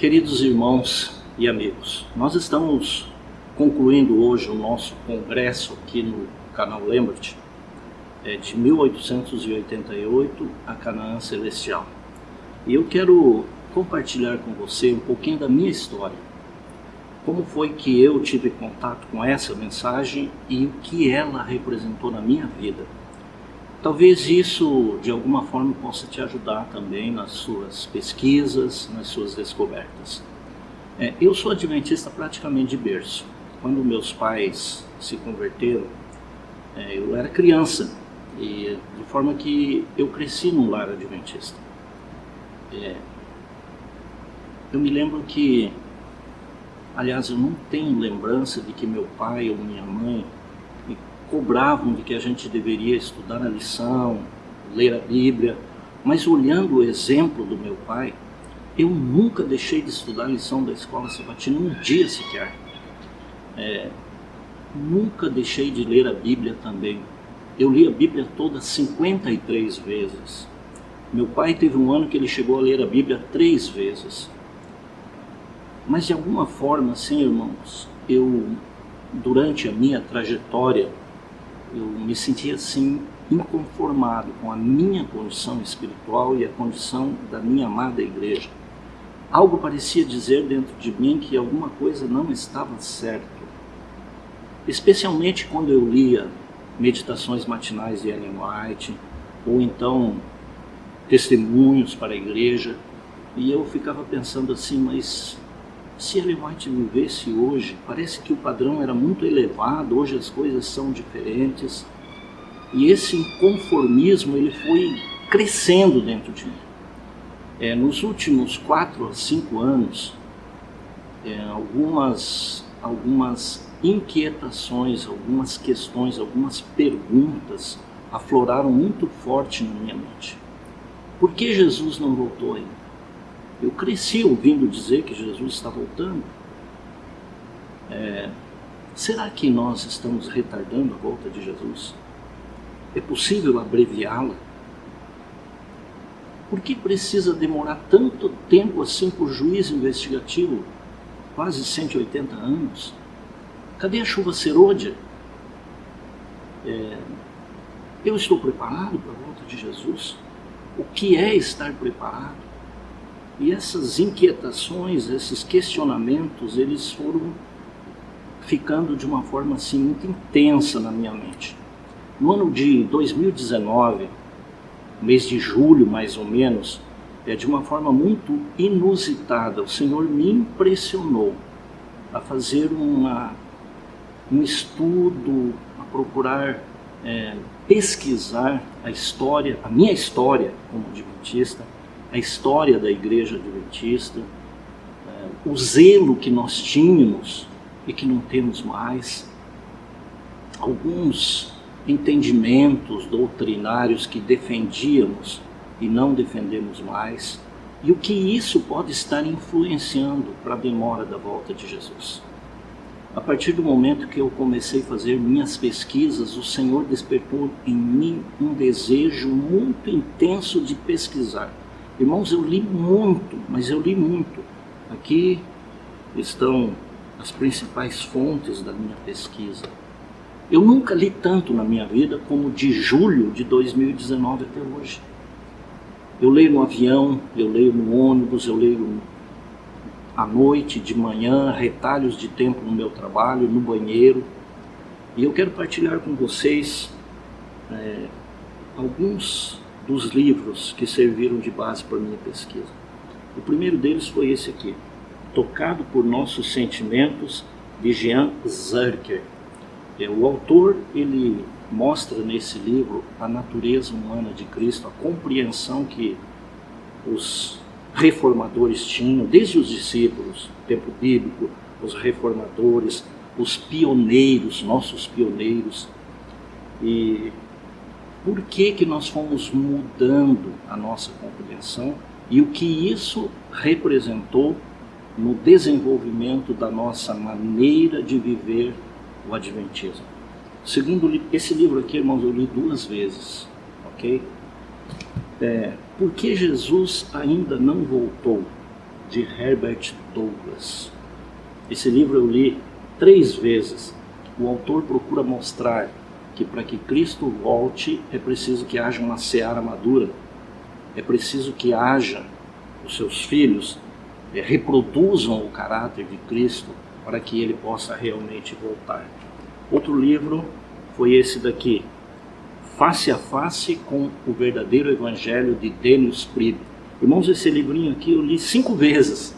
Queridos irmãos e amigos, nós estamos concluindo hoje o nosso congresso aqui no canal Lambert, de 1888 a Canaã Celestial. E eu quero compartilhar com você um pouquinho da minha história. Como foi que eu tive contato com essa mensagem e o que ela representou na minha vida. Talvez isso de alguma forma possa te ajudar também nas suas pesquisas, nas suas descobertas. Eu sou adventista praticamente de berço. Quando meus pais se converteram, eu era criança, e de forma que eu cresci num lar adventista. Eu me lembro que, aliás, eu não tenho lembrança de que meu pai ou minha mãe me cobravam de que a gente deveria estudar a lição, ler a Bíblia, mas olhando o exemplo do meu pai, eu nunca deixei de estudar a lição da escola sabatina um dia sequer. Nunca deixei de ler a Bíblia também. Eu li a Bíblia toda 53 vezes. Meu pai teve um ano que ele chegou a ler a Bíblia 3 vezes. Mas de alguma forma, assim, irmãos, durante a minha trajetória, eu me sentia assim, inconformado com a minha condição espiritual e a condição da minha amada igreja. Algo parecia dizer dentro de mim que alguma coisa não estava certo. Especialmente quando eu lia Meditações Matinais de Ellen White, ou então Testemunhos para a Igreja, e eu ficava pensando assim, mas se Ellen White vivesse hoje, parece que o padrão era muito elevado, hoje as coisas são diferentes, e esse inconformismo ele foi crescendo dentro de mim. Nos últimos 4 a 5 anos, algumas inquietações, algumas questões, algumas perguntas afloraram muito forte na minha mente. Por que Jesus não voltou ainda? Eu cresci ouvindo dizer que Jesus está voltando. Será que nós estamos retardando a volta de Jesus? É possível abreviá-la? Por que precisa demorar tanto tempo assim por juízo investigativo? Quase 180 anos? Cadê a chuva serôdia? Eu estou preparado para a volta de Jesus? O que é estar preparado? E essas inquietações, esses questionamentos, eles foram ficando de uma forma assim muito intensa na minha mente. No ano de 2019, mês de julho mais ou menos, de uma forma muito inusitada, o Senhor me impressionou a fazer um estudo, a procurar pesquisar a minha história como adventista, a história da igreja adventista, o zelo que nós tínhamos e que não temos mais, alguns entendimentos doutrinários que defendíamos e não defendemos mais, e o que isso pode estar influenciando para a demora da volta de Jesus. A partir do momento que eu comecei a fazer minhas pesquisas, o Senhor despertou em mim um desejo muito intenso de pesquisar. Irmãos, eu li muito, mas eu li muito. Aqui estão as principais fontes da minha pesquisa. Eu nunca li tanto na minha vida como de julho de 2019 até hoje. Eu leio no avião, eu leio no ônibus, eu leio à noite, de manhã, retalhos de tempo no meu trabalho, no banheiro. E eu quero partilhar com vocês alguns dos livros que serviram de base para a minha pesquisa. O primeiro deles foi esse aqui, Tocado por Nossos Sentimentos, de Jean Zerker. O autor, ele mostra nesse livro a natureza humana de Cristo, a compreensão que os reformadores tinham, desde os discípulos, o tempo bíblico, os reformadores, os pioneiros, nossos pioneiros. E por que nós fomos mudando a nossa compreensão e o que isso representou no desenvolvimento da nossa maneira de viver o Adventismo. Segundo, esse livro aqui, irmãos, eu li 2 vezes, ok? Por que Jesus ainda não voltou? de Herbert Douglass. Esse livro eu li 3 vezes. O autor procura mostrar que para que Cristo volte é preciso que haja uma seara madura, é preciso que haja os seus filhos reproduzam o caráter de Cristo para que ele possa realmente voltar. Outro livro foi esse daqui, Face a Face com o Verdadeiro Evangelho, de Dennis Priebe. Irmãos, esse livrinho aqui eu li 5 vezes.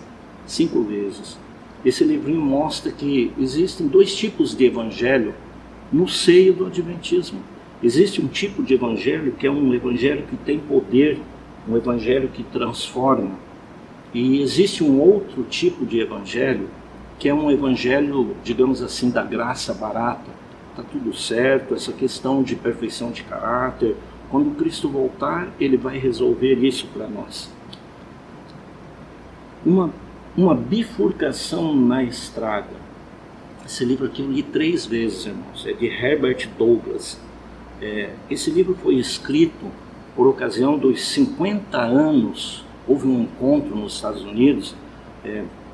5 vezes. Esse livrinho mostra que existem 2 tipos de evangelho no seio do Adventismo. Existe um tipo de evangelho que é um evangelho que tem poder, um evangelho que transforma. E existe um outro tipo de evangelho que é um evangelho, digamos assim, da graça barata. Está tudo certo, essa questão de perfeição de caráter. Quando Cristo voltar, ele vai resolver isso para nós. Uma bifurcação na estrada. Esse livro aqui eu li 3 vezes, irmãos. É de Herbert Douglass. Esse livro foi escrito por ocasião dos 50 anos. Houve um encontro nos Estados Unidos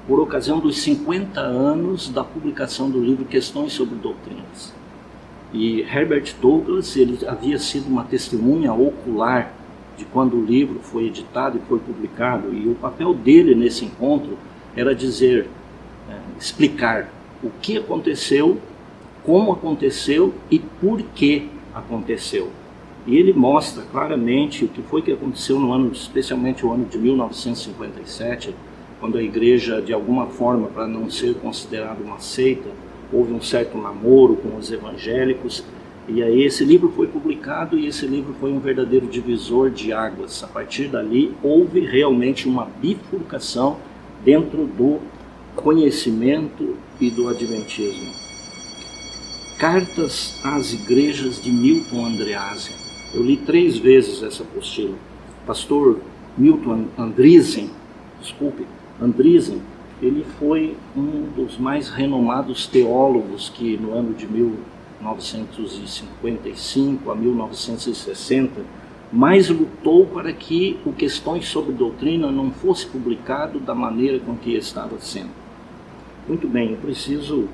por ocasião dos 50 anos da publicação do livro Questões sobre Doutrinas. E Herbert Douglass, ele havia sido uma testemunha ocular de quando o livro foi editado e foi publicado, e o papel dele nesse encontro era dizer, explicar o que aconteceu, como aconteceu e por que aconteceu. E ele mostra claramente o que foi que aconteceu no ano, especialmente o ano de 1957, quando a igreja, de alguma forma, para não ser considerada uma seita, houve um certo namoro com os evangélicos. E aí esse livro foi publicado e esse livro foi um verdadeiro divisor de águas. A partir dali houve realmente uma bifurcação dentro do conhecimento e do adventismo. Cartas às Igrejas de Milton Andreasen. Eu li 3 vezes essa apostila. Pastor Milton Andreasen, ele foi um dos mais renomados teólogos que no ano de 1955 a 1960 mais lutou para que o Questões sobre Doutrina não fosse publicado da maneira com que estava sendo. Muito bem, eu preciso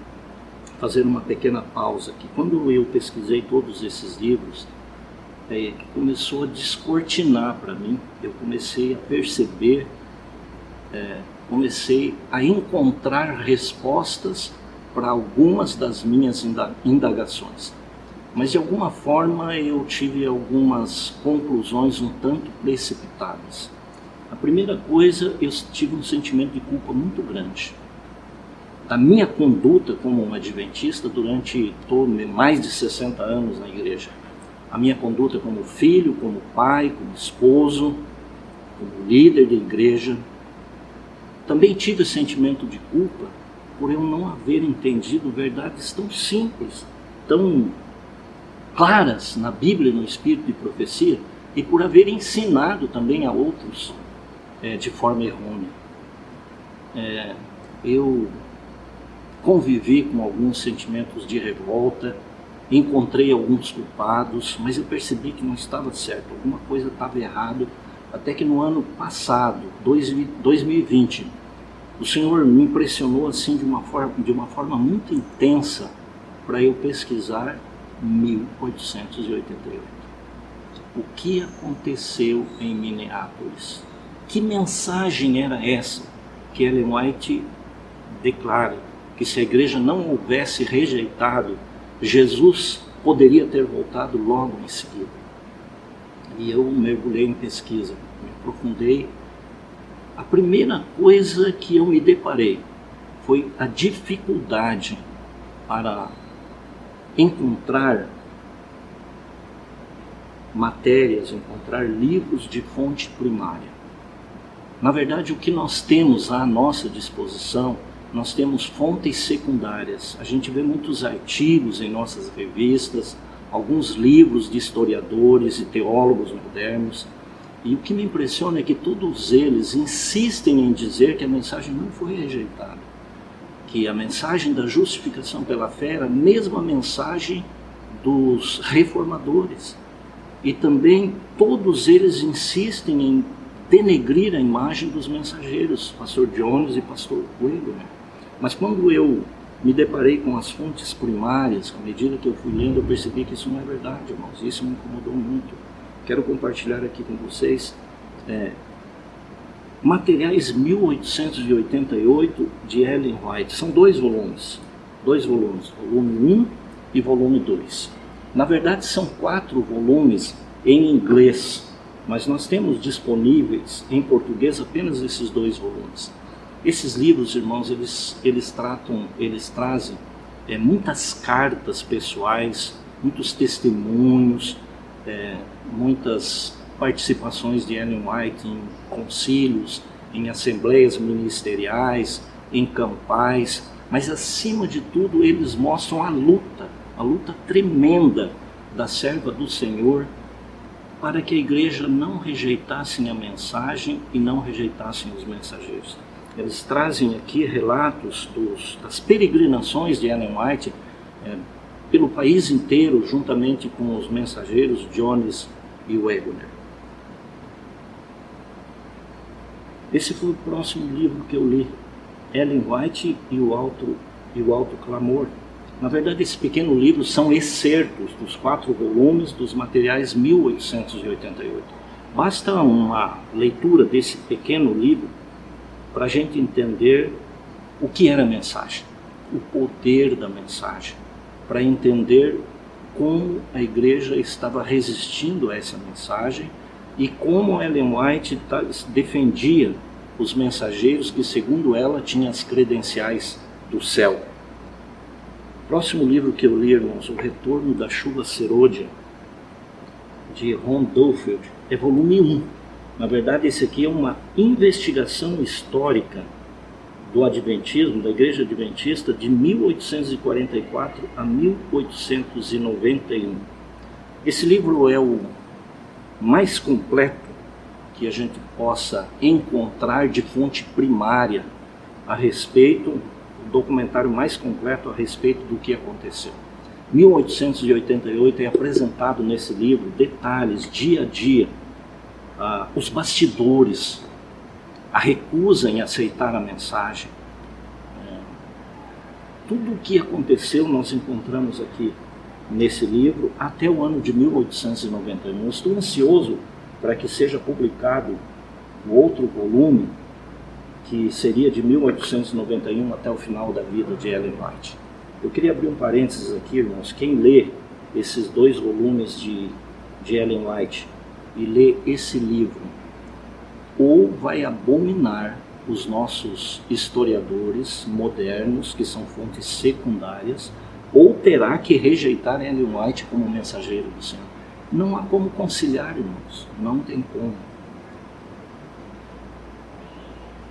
fazer uma pequena pausa aqui. Quando eu pesquisei todos esses livros, começou a descortinar para mim, eu comecei a perceber, comecei a encontrar respostas para algumas das minhas indagações. Mas de alguma forma eu tive algumas conclusões um tanto precipitadas. A primeira coisa, eu tive um sentimento de culpa muito grande da minha conduta como um adventista durante mais de 60 anos na igreja. A minha conduta como filho, como pai, como esposo, como líder da igreja. Também tive sentimento de culpa por eu não haver entendido verdades tão simples, tão claras na Bíblia, no Espírito de Profecia, e por haver ensinado também a outros de forma errônea. Eu convivi com alguns sentimentos de revolta, encontrei alguns culpados, mas eu percebi que não estava certo, alguma coisa estava errada, até que no ano passado, 2020, o Senhor me impressionou assim de uma forma muito intensa para eu pesquisar 1888. O que aconteceu em Minneapolis? Que mensagem era essa que Ellen White declara? Que se a igreja não houvesse rejeitado, Jesus poderia ter voltado logo em seguida. E eu mergulhei em pesquisa, me aprofundei. A primeira coisa que eu me deparei foi a dificuldade para encontrar matérias, encontrar livros de fonte primária. Na verdade, o que nós temos à nossa disposição, nós temos fontes secundárias. A gente vê muitos artigos em nossas revistas, alguns livros de historiadores e teólogos modernos. E o que me impressiona é que todos eles insistem em dizer que a mensagem não foi rejeitada, que a mensagem da justificação pela fé era a mesma mensagem dos reformadores. E também todos eles insistem em denegrir a imagem dos mensageiros, pastor Jones e pastor Wegner. Mas quando eu me deparei com as fontes primárias, à medida que eu fui lendo, eu percebi que isso não é verdade, irmãos. Isso me incomodou muito. Quero compartilhar aqui com vocês Materiais 1888 de Ellen White. São dois volumes, volume 1 e volume 2. Na verdade são 4 volumes em inglês, mas nós temos disponíveis em português apenas esses 2 volumes. Esses livros, irmãos, eles trazem muitas cartas pessoais, muitos testemunhos, muitas participações de Ellen White em concílios, em assembleias ministeriais, em campais, mas acima de tudo eles mostram a luta tremenda da serva do Senhor para que a igreja não rejeitasse a mensagem e não rejeitassem os mensageiros. Eles trazem aqui relatos das peregrinações de Ellen White pelo país inteiro, juntamente com os mensageiros Jones e Wegner. Esse foi o próximo livro que eu li, Ellen White e o Alto Clamor. Na verdade, esse pequeno livro são excertos dos 4 volumes dos Materiais 1888. Basta uma leitura desse pequeno livro para a gente entender o que era a mensagem, o poder da mensagem, para entender como a igreja estava resistindo a essa mensagem e como Ellen White defendia os mensageiros que, segundo ela, tinham as credenciais do céu. O próximo livro que eu li, irmãos, O Retorno da Chuva Serôdia, de Ron Duffield, é volume 1. Na verdade, esse aqui é uma investigação histórica do Adventismo, da Igreja Adventista, de 1844 a 1891. Esse livro é o mais completo que a gente possa encontrar de fonte primária a respeito, o documentário mais completo a respeito do que aconteceu. 1888 é apresentado nesse livro detalhes, dia a dia, os bastidores, a recusa em aceitar a mensagem. Tudo o que aconteceu nós encontramos aqui nesse livro até o ano de 1891. Eu estou ansioso para que seja publicado o outro volume, que seria de 1891 até o final da vida de Ellen White. Eu queria abrir um parênteses aqui, irmãos. Quem lê esses 2 volumes de Ellen White e lê esse livro, ou vai abominar os nossos historiadores modernos, que são fontes secundárias, ou terá que rejeitar Ellen White como mensageiro do Senhor. Não há como conciliar, irmãos, não tem como.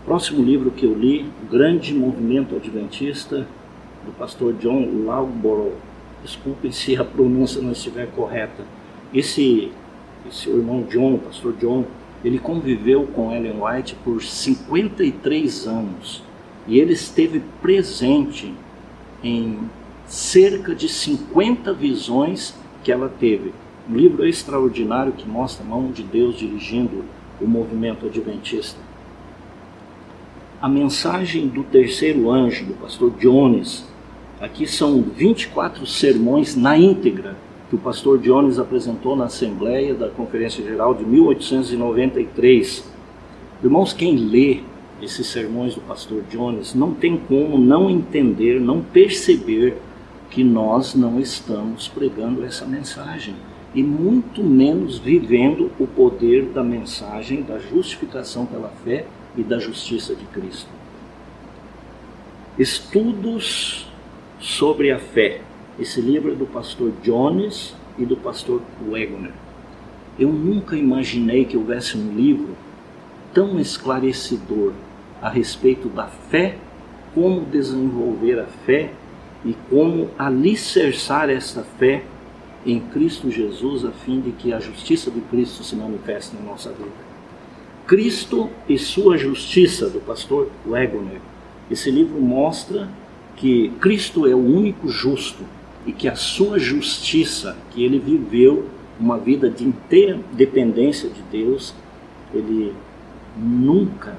Próximo livro que eu li, O Grande Movimento Adventista, do pastor John Loughborough. Desculpem se a pronúncia não estiver correta. Esse irmão John, o pastor John, ele conviveu com Ellen White por 53 anos e ele esteve presente em cerca de 50 visões que ela teve. Um livro extraordinário que mostra a mão de Deus dirigindo o movimento adventista. A mensagem do terceiro anjo, do pastor Jones. Aqui são 24 sermões na íntegra que o pastor Jones apresentou na Assembleia da Conferência Geral de 1893. Irmãos, quem lê esses sermões do pastor Jones não tem como não entender, não perceber que nós não estamos pregando essa mensagem e muito menos vivendo o poder da mensagem da justificação pela fé e da justiça de Cristo. Estudos sobre a fé. Esse livro é do pastor Jones e do pastor Wegner. Eu nunca imaginei que houvesse um livro tão esclarecedor a respeito da fé, como desenvolver a fé e como alicerçar essa fé em Cristo Jesus, a fim de que a justiça de Cristo se manifeste na nossa vida. Cristo e sua justiça, do pastor Wegner. Esse livro mostra que Cristo é o único justo e que a sua justiça, que ele viveu uma vida de inteira dependência de Deus, ele nunca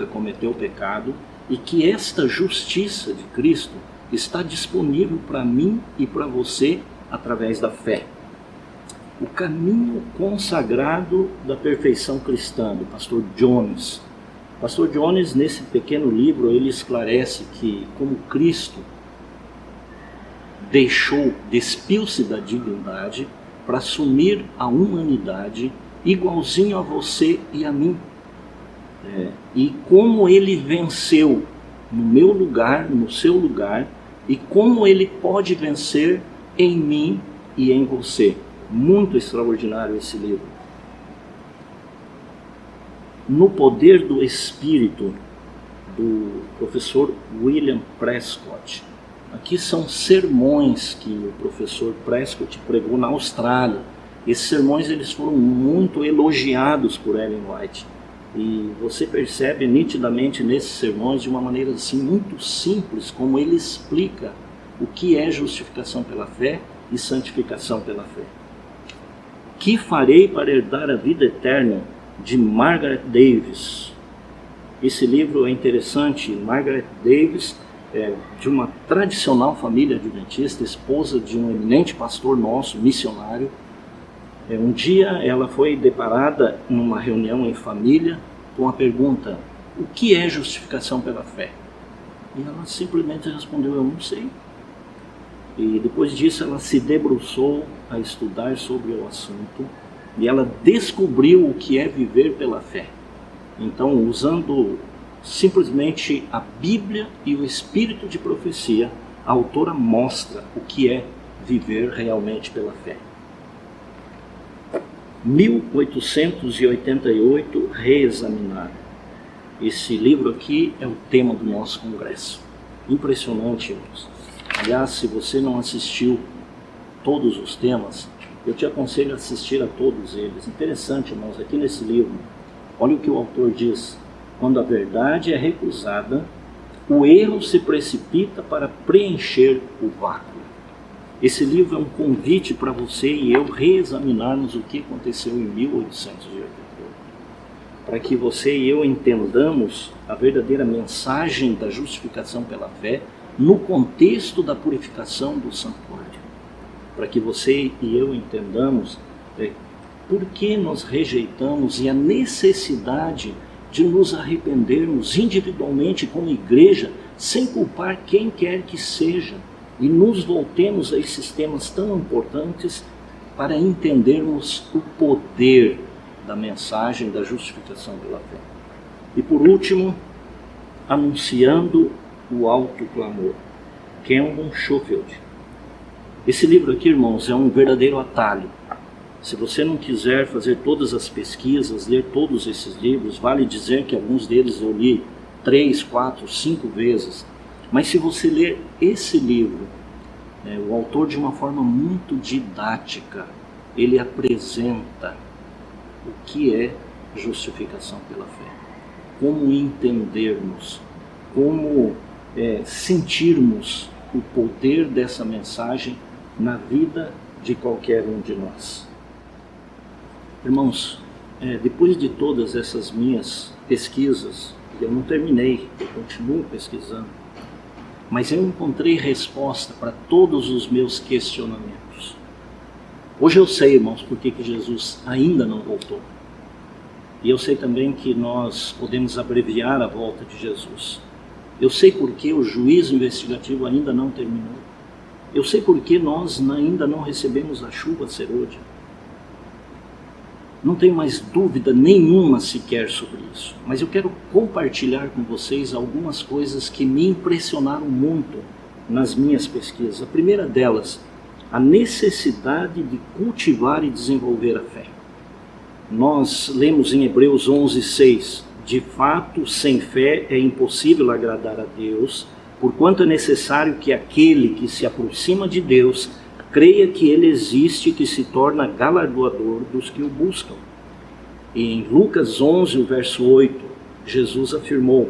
cometeu pecado e que esta justiça de Cristo está disponível para mim e para você através da fé. O caminho consagrado da perfeição cristã, do pastor Jones. O pastor Jones, nesse pequeno livro, ele esclarece que como Cristo despiu-se da divindade para assumir a humanidade igualzinho a você e a mim. E como ele venceu no meu lugar, no seu lugar, e como ele pode vencer em mim e em você. Muito extraordinário esse livro. No Poder do Espírito, do professor William Prescott. Aqui são sermões que o professor Prescott pregou na Austrália. Esses sermões eles foram muito elogiados por Ellen White. E você percebe nitidamente nesses sermões, de uma maneira assim muito simples, como ele explica o que é justificação pela fé e santificação pela fé. Que farei para herdar a vida eterna, de Margaret Davis. Esse livro é interessante. Margaret Davis é de uma tradicional família adventista, esposa de um eminente pastor nosso, missionário. Um dia ela foi deparada numa reunião em família com a pergunta: o que é justificação pela fé? E ela simplesmente respondeu: eu não sei. E depois disso ela se debruçou a estudar sobre o assunto e ela descobriu o que é viver pela fé. Então, usando simplesmente a Bíblia e o espírito de profecia, a autora mostra o que é viver realmente pela fé. 1888, Reexaminar. Esse livro aqui é o tema do nosso congresso. Impressionante, irmãos. Aliás, se você não assistiu todos os temas, eu te aconselho a assistir a todos eles. Interessante, irmãos, aqui nesse livro, olha o que o autor diz. Quando a verdade é recusada, o erro se precipita para preencher o vácuo. Esse livro é um convite para você e eu reexaminarmos o que aconteceu em 1888. Para que você e eu entendamos a verdadeira mensagem da justificação pela fé no contexto da purificação do santuário. Para que você e eu entendamos por que nós rejeitamos e a necessidade de nos arrependermos individualmente como igreja, sem culpar quem quer que seja, e nos voltemos a esses temas tão importantes para entendermos o poder da mensagem da justificação pela fé. E por último, anunciando o alto clamor, Campbell Schofield. Esse livro aqui, irmãos, é um verdadeiro atalho. Se você não quiser fazer todas as pesquisas, ler todos esses livros, vale dizer que alguns deles eu li 3, 4, 5 vezes. Mas se você ler esse livro, o autor de uma forma muito didática, ele apresenta o que é justificação pela fé. Como entendermos, como sentirmos o poder dessa mensagem na vida de qualquer um de nós. Irmãos, depois de todas essas minhas pesquisas, eu não terminei, eu continuo pesquisando, mas eu encontrei resposta para todos os meus questionamentos. Hoje eu sei, irmãos, por que Jesus ainda não voltou. E eu sei também que nós podemos abreviar a volta de Jesus. Eu sei por que o juízo investigativo ainda não terminou. Eu sei por que nós ainda não recebemos a chuva serôdia. Não tenho mais dúvida nenhuma sequer sobre isso. Mas eu quero compartilhar com vocês algumas coisas que me impressionaram muito nas minhas pesquisas. A primeira delas, a necessidade de cultivar e desenvolver a fé. Nós lemos em Hebreus 11:6, de fato, sem fé é impossível agradar a Deus, porquanto é necessário que aquele que se aproxima de Deus creia que Ele existe e que se torna galardoador dos que o buscam. E em Lucas 11, o verso 8, Jesus afirmou: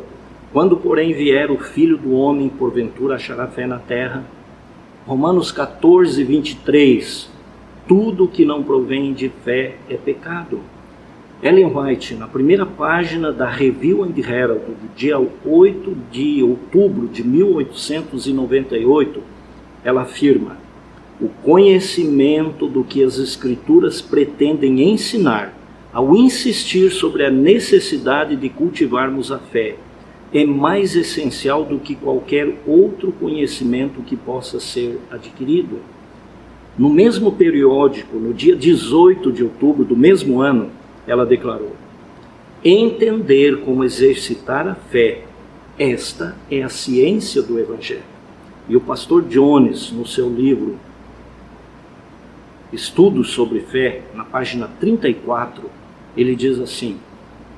quando, porém, vier o Filho do Homem, porventura achará fé na terra? Romanos 14, 23, tudo que não provém de fé é pecado. Ellen White, na primeira página da Review and Herald, do dia 8 de outubro de 1898, ela afirma: o conhecimento do que as Escrituras pretendem ensinar, ao insistir sobre a necessidade de cultivarmos a fé, é mais essencial do que qualquer outro conhecimento que possa ser adquirido. No mesmo periódico, no dia 18 de outubro do mesmo ano, ela declarou: entender como exercitar a fé, esta é a ciência do Evangelho. E o pastor Jones, no seu livro Estudos sobre Fé, na página 34, ele diz assim: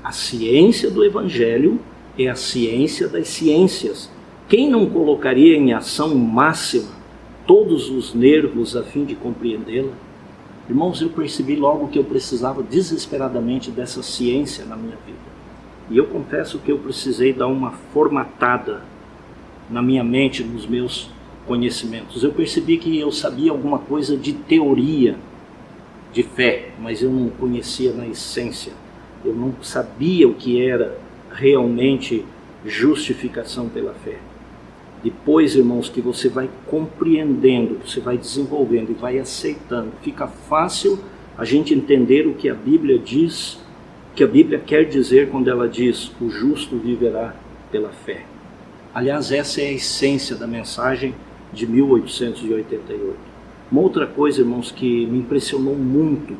a ciência do Evangelho é a ciência das ciências. Quem não colocaria em ação máxima todos os nervos a fim de compreendê-la? Irmãos, eu percebi logo que eu precisava desesperadamente dessa ciência na minha vida. E eu confesso que eu precisei dar uma formatada na minha mente, nos meus conhecimentos. Eu percebi que eu sabia alguma coisa de teoria de fé, mas eu não conhecia na essência. Eu não sabia o que era realmente justificação pela fé. Depois, irmãos, que você vai compreendendo, você vai desenvolvendo e vai aceitando, fica fácil a gente entender o que a Bíblia diz, o que a Bíblia quer dizer quando ela diz: o justo viverá pela fé. Aliás, essa é a essência da mensagem de 1888. Uma outra coisa, irmãos, que me impressionou muito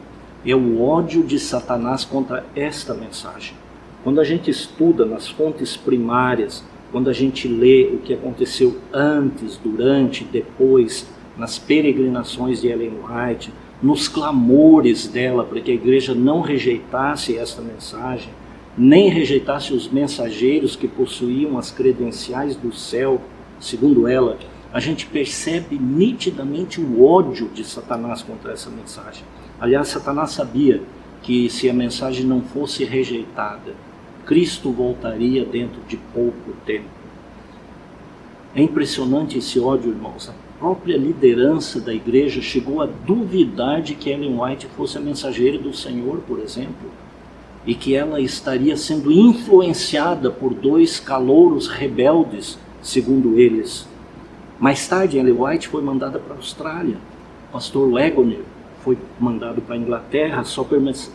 é o ódio de Satanás contra esta mensagem. Quando a gente estuda nas fontes primárias, quando a gente lê o que aconteceu antes, durante, depois, nas peregrinações de Ellen White, nos clamores dela para que a igreja não rejeitasse esta mensagem, nem rejeitasse os mensageiros que possuíam as credenciais do céu, segundo ela, a gente percebe nitidamente o ódio de Satanás contra essa mensagem. Aliás, Satanás sabia que se a mensagem não fosse rejeitada, Cristo voltaria dentro de pouco tempo. É impressionante esse ódio, irmãos. A própria liderança da igreja chegou a duvidar de que Ellen White fosse a mensageira do Senhor, por exemplo, e que ela estaria sendo influenciada por dois calouros rebeldes, segundo eles. Mais tarde, Ellen White foi mandada para a Austrália. O pastor Waggoner foi mandado para a Inglaterra, só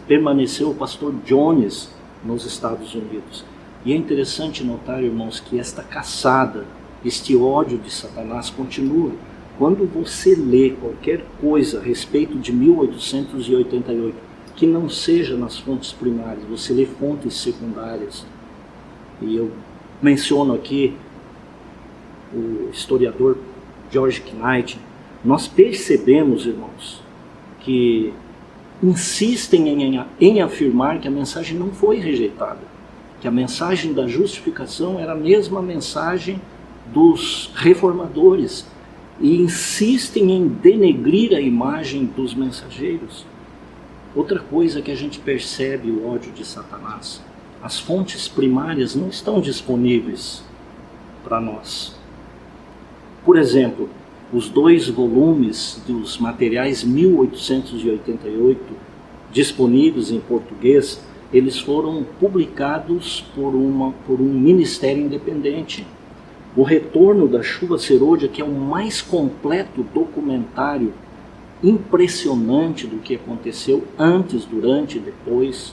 permaneceu o pastor Jones nos Estados Unidos. E é interessante notar, irmãos, que esta caçada, este ódio de Satanás continua. Quando você lê qualquer coisa a respeito de 1888, que não seja nas fontes primárias, você lê fontes secundárias. E eu menciono aqui o historiador George Knight. Nós percebemos, irmãos, que insistem em afirmar que a mensagem não foi rejeitada, que a mensagem da justificação era a mesma mensagem dos reformadores, e insistem em denegrir a imagem dos mensageiros. Outra coisa que a gente percebe o ódio de Satanás: as fontes primárias não estão disponíveis para nós. Por exemplo, os 2 volumes dos materiais 1888 disponíveis em português, eles foram publicados por um ministério independente. O Retorno da Chuva Serôdia, que é o mais completo documentário impressionante do que aconteceu antes, durante e depois,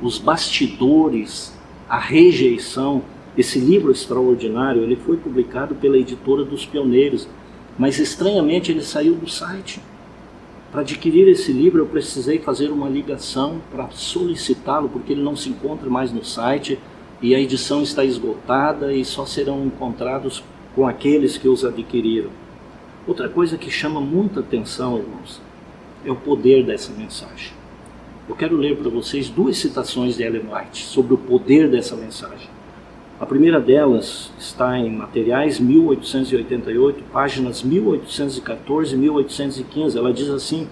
os bastidores, a rejeição. Esse livro extraordinário, ele foi publicado pela Editora dos Pioneiros, mas estranhamente ele saiu do site. Para adquirir esse livro eu precisei fazer uma ligação para solicitá-lo, porque ele não se encontra mais no site e a edição está esgotada e só serão encontrados com aqueles que os adquiriram. Outra coisa que chama muita atenção, irmãos, é o poder dessa mensagem. Eu quero ler para vocês 2 citações de Ellen White sobre o poder dessa mensagem. A primeira delas está em Materiais 1888, páginas 1814 e 1815. Ela diz assim: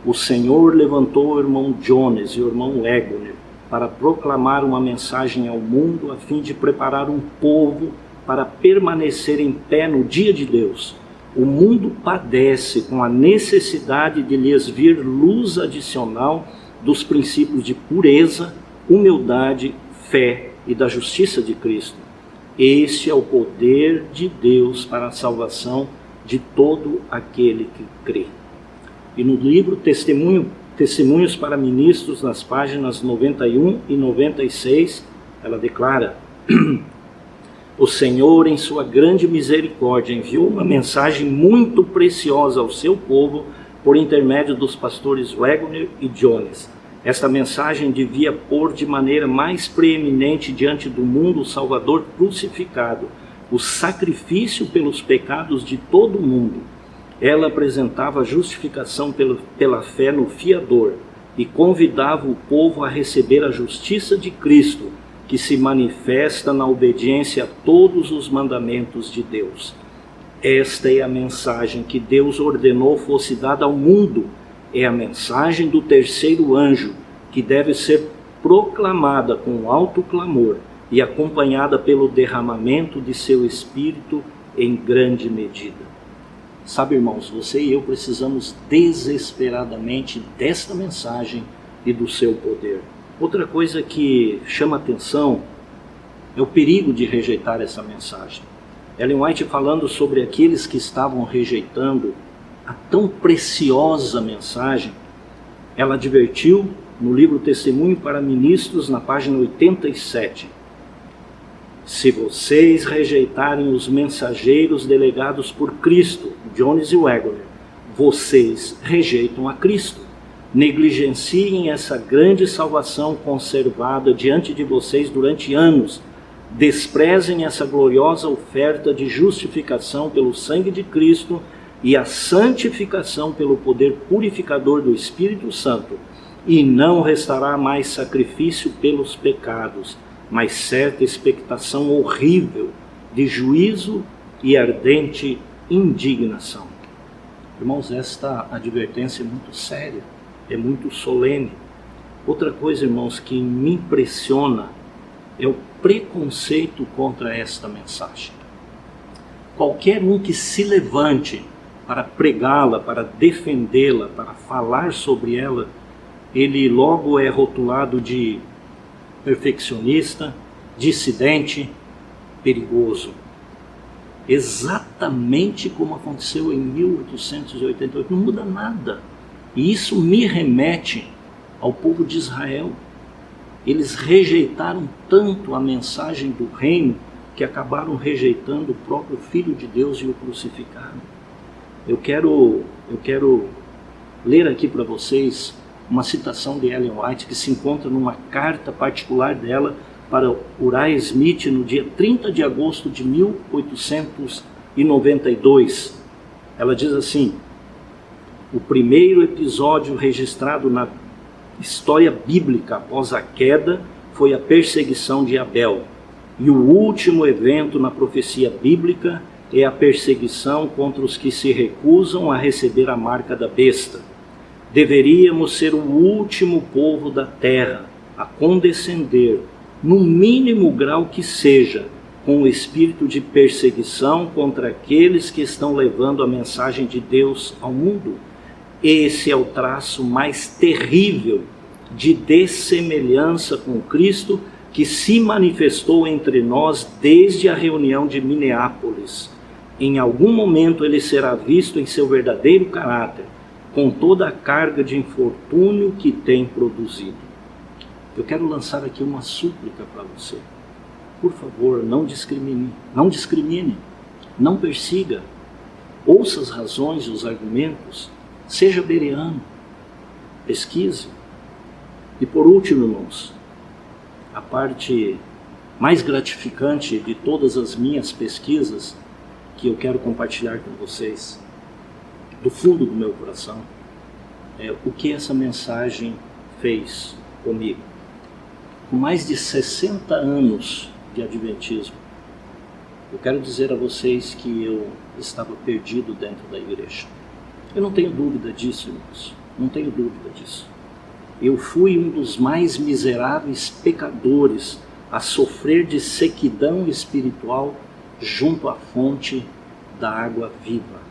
o Senhor levantou o irmão Jones e o irmão Waggoner para proclamar uma mensagem ao mundo a fim de preparar um povo para permanecer em pé no dia de Deus. O mundo padece com a necessidade de lhes vir luz adicional dos princípios de pureza, humildade, fé e da justiça de Cristo. Este é o poder de Deus para a salvação de todo aquele que crê. E no livro Testemunhos para Ministros, nas páginas 91 e 96, ela declara: o Senhor, em sua grande misericórdia, enviou uma mensagem muito preciosa ao seu povo por intermédio dos pastores Wagner e Jones. Esta mensagem devia pôr de maneira mais preeminente diante do mundo o Salvador crucificado, o sacrifício pelos pecados de todo o mundo. Ela apresentava a justificação pela fé no fiador e convidava o povo a receber a justiça de Cristo, que se manifesta na obediência a todos os mandamentos de Deus. Esta é a mensagem que Deus ordenou fosse dada ao mundo. É a mensagem do terceiro anjo, que deve ser proclamada com alto clamor e acompanhada pelo derramamento de seu Espírito em grande medida. Sabe, irmãos, você e eu precisamos desesperadamente desta mensagem e do seu poder. Outra coisa que chama atenção é o perigo de rejeitar essa mensagem. Ellen White, falando sobre aqueles que estavam rejeitando a tão preciosa mensagem, ela advertiu no livro Testemunho para Ministros, na página 87. Se vocês rejeitarem os mensageiros delegados por Cristo, Jones e Wagner, vocês rejeitam a Cristo. Negligenciem essa grande salvação conservada diante de vocês durante anos. Desprezem essa gloriosa oferta de justificação pelo sangue de Cristo e a santificação pelo poder purificador do Espírito Santo, e não restará mais sacrifício pelos pecados, mas certa expectação horrível de juízo e ardente indignação. Irmãos, esta advertência é muito séria, é muito solene. Outra coisa, irmãos, que me impressiona é o preconceito contra esta mensagem. Qualquer um que se levante para pregá-la, para defendê-la, para falar sobre ela, ele logo é rotulado de perfeccionista, dissidente, perigoso. Exatamente como aconteceu em 1888, não muda nada. E isso me remete ao povo de Israel. Eles rejeitaram tanto a mensagem do reino que acabaram rejeitando o próprio Filho de Deus e o crucificaram. Eu quero ler aqui para vocês uma citação de Ellen White que se encontra numa carta particular dela para Uriah Smith no dia 30 de agosto de 1892. Ela diz assim: o primeiro episódio registrado na história bíblica após a queda foi a perseguição de Abel, e o último evento na profecia bíblica é a perseguição contra os que se recusam a receber a marca da besta. Deveríamos ser o último povo da terra a condescender, no mínimo grau que seja, com o espírito de perseguição contra aqueles que estão levando a mensagem de Deus ao mundo. Esse é o traço mais terrível de dessemelhança com Cristo que se manifestou entre nós desde a reunião de Minneapolis. Em algum momento ele será visto em seu verdadeiro caráter, com toda a carga de infortúnio que tem produzido. Eu quero lançar aqui uma súplica para você. Por favor, não discrimine, não persiga. Ouça as razões e os argumentos, seja bereano, pesquise. E por último, irmãos, a parte mais gratificante de todas as minhas pesquisas, que eu quero compartilhar com vocês, do fundo do meu coração, é o que essa mensagem fez comigo. Com mais de 60 anos de adventismo, eu quero dizer a vocês que eu estava perdido dentro da igreja. Eu não tenho dúvida disso, irmãos, não tenho dúvida disso. Eu fui um dos mais miseráveis pecadores a sofrer de sequidão espiritual junto à fonte da água viva.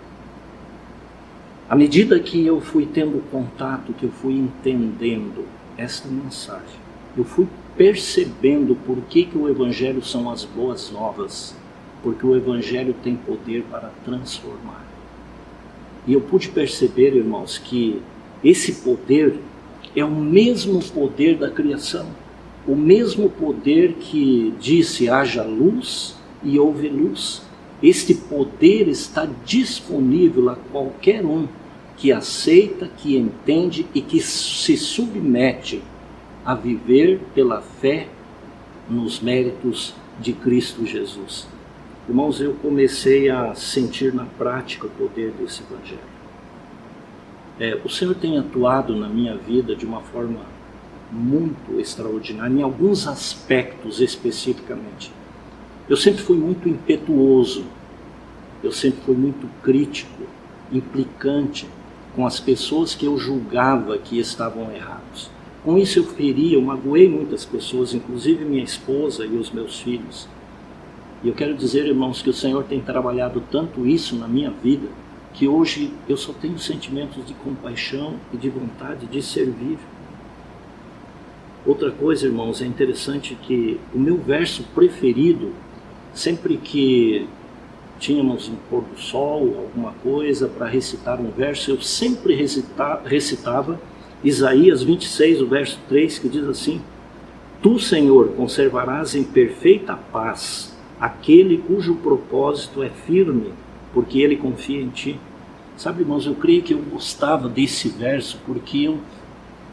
À medida que eu fui tendo contato, que eu fui entendendo esta mensagem, eu fui percebendo por que o Evangelho são as boas novas, porque o Evangelho tem poder para transformar. E eu pude perceber, irmãos, que esse poder é o mesmo poder da criação, o mesmo poder que disse haja luz e houve luz. Este poder está disponível a qualquer um que aceita, que entende e que se submete a viver pela fé nos méritos de Cristo Jesus. Irmãos, eu comecei a sentir na prática o poder desse Evangelho. O Senhor tem atuado na minha vida de uma forma muito extraordinária, em alguns aspectos especificamente. Eu sempre fui muito impetuoso, eu sempre fui muito crítico, implicante com as pessoas que eu julgava que estavam errados. Com isso eu feri, eu magoei muitas pessoas, inclusive minha esposa e os meus filhos. E eu quero dizer, irmãos, que o Senhor tem trabalhado tanto isso na minha vida, que hoje eu só tenho sentimentos de compaixão e de vontade de servir. Outra coisa, irmãos, é interessante que o meu verso preferido, sempre que tínhamos um pôr do sol, alguma coisa para recitar um verso, eu sempre recitava Isaías 26, o verso 3, que diz assim: Tu, Senhor, conservarás em perfeita paz aquele cujo propósito é firme, porque ele confia em ti. Sabe, irmãos, eu creio que eu gostava desse verso porque eu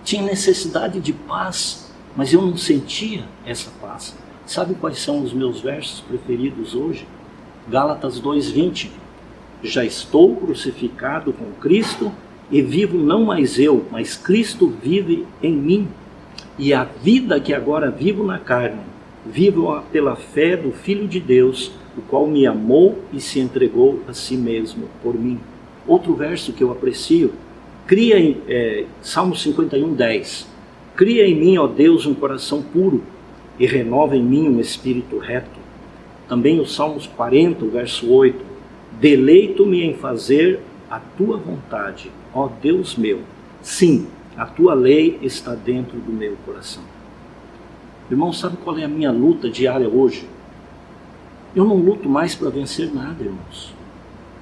tinha necessidade de paz, mas eu não sentia essa paz. Sabe quais são os meus versos preferidos hoje? Gálatas 2:20. Já estou crucificado com Cristo e vivo não mais eu, mas Cristo vive em mim. E a vida que agora vivo na carne, vivo pela fé do Filho de Deus, o qual me amou e se entregou a si mesmo por mim. Outro verso que eu aprecio, Salmo 51:10. Cria em mim, ó Deus, um coração puro e renova em mim um espírito reto. Também o Salmos 40, verso 8. Deleito-me em fazer a tua vontade, ó Deus meu. Sim, a tua lei está dentro do meu coração. Irmão, sabe qual é a minha luta diária hoje? Eu não luto mais para vencer nada, irmãos.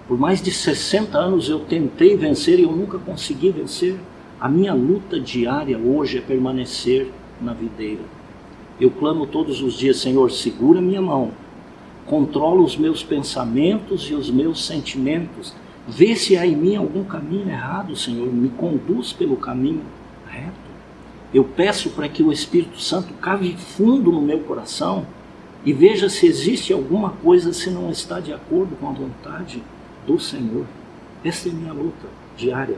Por mais de 60 anos eu tentei vencer e eu nunca consegui vencer. A minha luta diária hoje é permanecer na videira. Eu clamo todos os dias: Senhor, segura minha mão, controla os meus pensamentos e os meus sentimentos. Vê se há em mim algum caminho errado, Senhor, me conduz pelo caminho reto. Eu peço para que o Espírito Santo cave fundo no meu coração e veja se existe alguma coisa se não está de acordo com a vontade do Senhor. Essa é a minha luta diária.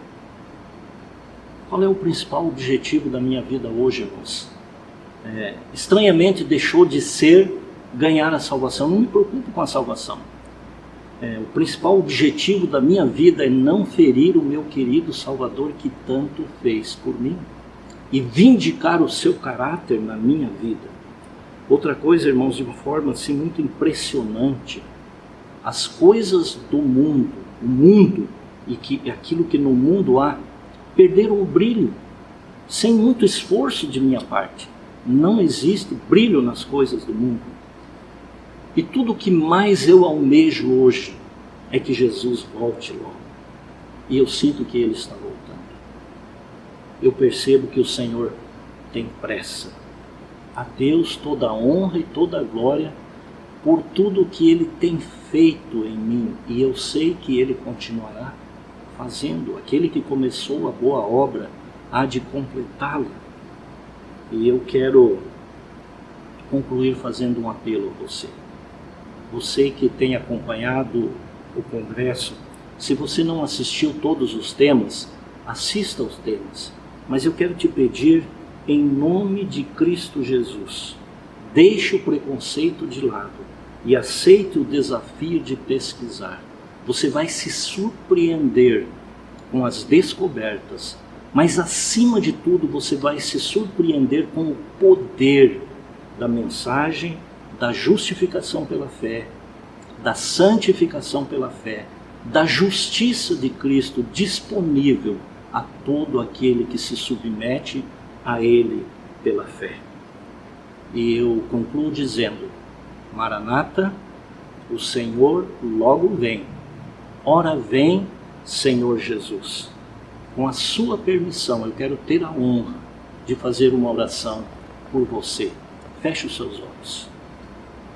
Qual é o principal objetivo da minha vida hoje, irmãos? Estranhamente deixou de ser ganhar a salvação. Não me preocupo com a salvação. O principal objetivo da minha vida é não ferir o meu querido Salvador que tanto fez por mim e vindicar o seu caráter na minha vida. Outra coisa, irmãos, de uma forma assim muito impressionante, as coisas do mundo, o mundo e aquilo que no mundo há, perderam o brilho, sem muito esforço de minha parte. Não existe brilho nas coisas do mundo. E tudo o que mais eu almejo hoje é que Jesus volte logo. E eu sinto que Ele está voltando. Eu percebo que o Senhor tem pressa. A Deus toda a honra e toda a glória por tudo que Ele tem feito em mim. E eu sei que Ele continuará fazendo. Aquele que começou a boa obra há de completá-la. E eu quero concluir fazendo um apelo a você. Você que tem acompanhado o congresso, se você não assistiu todos os temas, assista aos temas. Mas eu quero te pedir, em nome de Cristo Jesus, deixe o preconceito de lado e aceite o desafio de pesquisar. Você vai se surpreender com as descobertas, mas acima de tudo você vai se surpreender com o poder da mensagem, da justificação pela fé, da santificação pela fé, da justiça de Cristo disponível a todo aquele que se submete a Ele pela fé. E eu concluo dizendo: Maranata, o Senhor logo vem. Ora vem, Senhor Jesus. Com a sua permissão, eu quero ter a honra de fazer uma oração por você. Feche os seus olhos.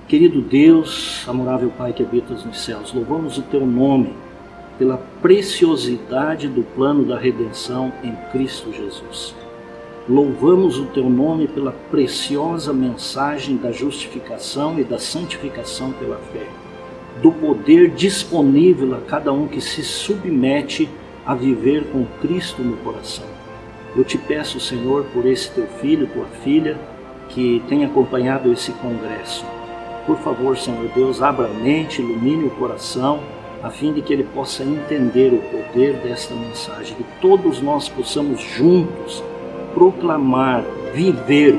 Querido Deus, amorável Pai que habitas nos céus, louvamos o teu nome pela preciosidade do plano da redenção em Cristo Jesus. Louvamos o teu nome pela preciosa mensagem da justificação e da santificação pela fé, do poder disponível a cada um que se submete a viver com Cristo no coração. Eu te peço, Senhor, por esse teu filho, tua filha, que tem acompanhado esse congresso. Por favor, Senhor Deus, abra a mente, ilumine o coração, a fim de que ele possa entender o poder desta mensagem, que todos nós possamos juntos proclamar,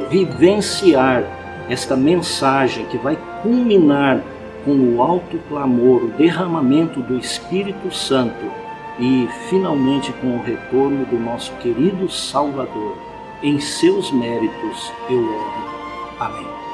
vivenciar esta mensagem que vai culminar com o alto clamor, o derramamento do Espírito Santo e finalmente com o retorno do nosso querido Salvador. Em seus méritos eu oro. Amém.